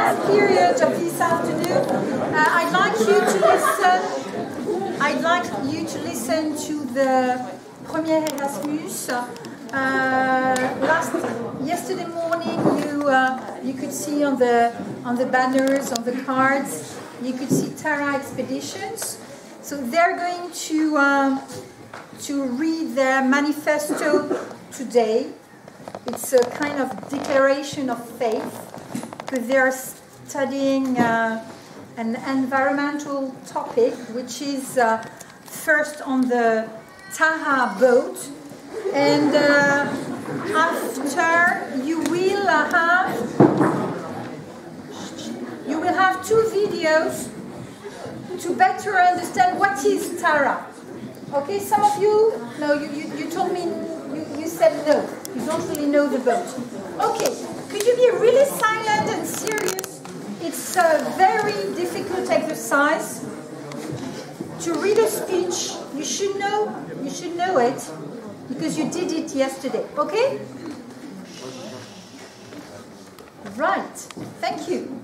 last period of this afternoon, I'd like you to listen to the Première Erasmus. Yesterday morning, you could see on the banners, on the cards, you could see Tara Expeditions. So they're going to read their manifesto today. It's a kind of declaration of faith, because they're studying an environmental topic, which is first on the Tara boat, and after you will have two videos to better understand what is Tara. Okay, some of you, no, you told me, you said no, you don't really know the boat. Okay, could you be really silent and serious? It's a very difficult exercise. To read a speech, you should know it, because you did it yesterday, okay? Right, thank you.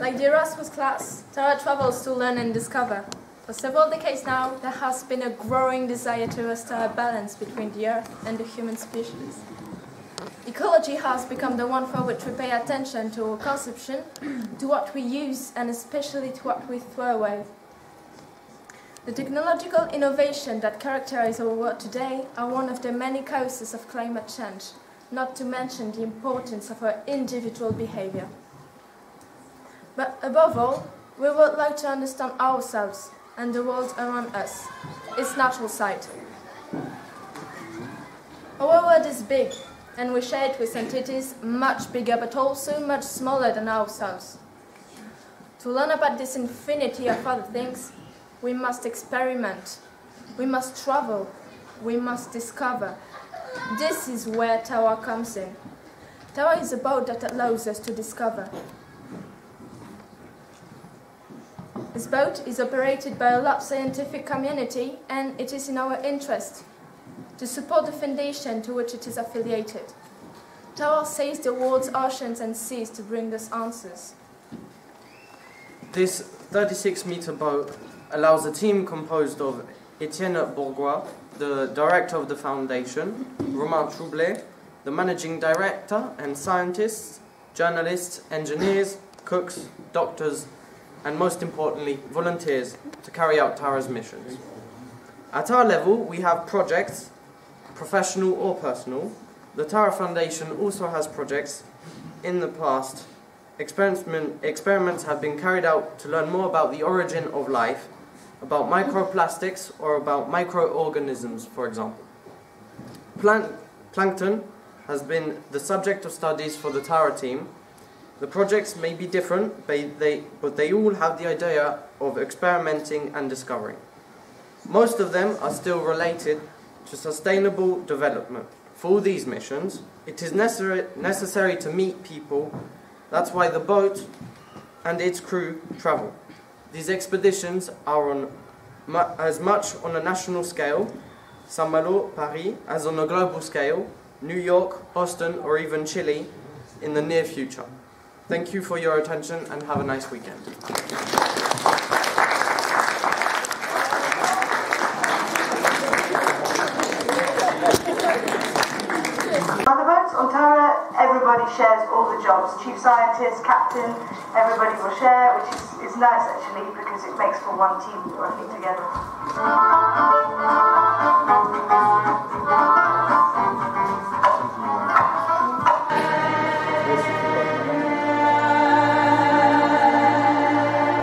Like the Erasmus class, Tara travels to learn and discover. For several decades now, there has been a growing desire to restore a balance between the Earth and the human species. Ecology has become the one for which we pay attention to our consumption, to what we use, and especially to what we throw away. The technological innovation that characterize our world today are one of the many causes of climate change, not to mention the importance of our individual behavior. But above all, we would like to understand ourselves and the world around us, its natural side. Our world is big, and we share it with entities much bigger but also much smaller than ourselves. To learn about this infinity of other things, we must experiment, we must travel, we must discover. This is where Tara comes in. Tara is a boat that allows us to discover. This boat is operated by a large scientific community, and it is in our interest to support the foundation to which it is affiliated. Tara sails the world's oceans and seas to bring us answers. This 36-meter boat allows a team composed of Etienne Bourgois, the director of the foundation, Romain Troublet, the managing director, and scientists, journalists, engineers, cooks, doctors, and most importantly, volunteers to carry out Tara's missions. At our level, we have projects, professional or personal. The Tara Foundation also has projects. In the past, experiments have been carried out to learn more about the origin of life, about microplastics, or about microorganisms, for example. Plankton has been the subject of studies for the Tara team. The projects may be different, but they all have the idea of experimenting and discovering. Most of them are still related to sustainable development. For all these missions, it is necessary to meet people. That's why the boat and its crew travel. These expeditions are as much on a national scale, Saint-Malo, Paris, as on a global scale, New York, Boston, or even Chile in the near future. Thank you for your attention and have a nice weekend. On the boats on Tara, everybody shares all the jobs. Chief scientist, captain, everybody will share, which is nice actually, because it makes for one team working together.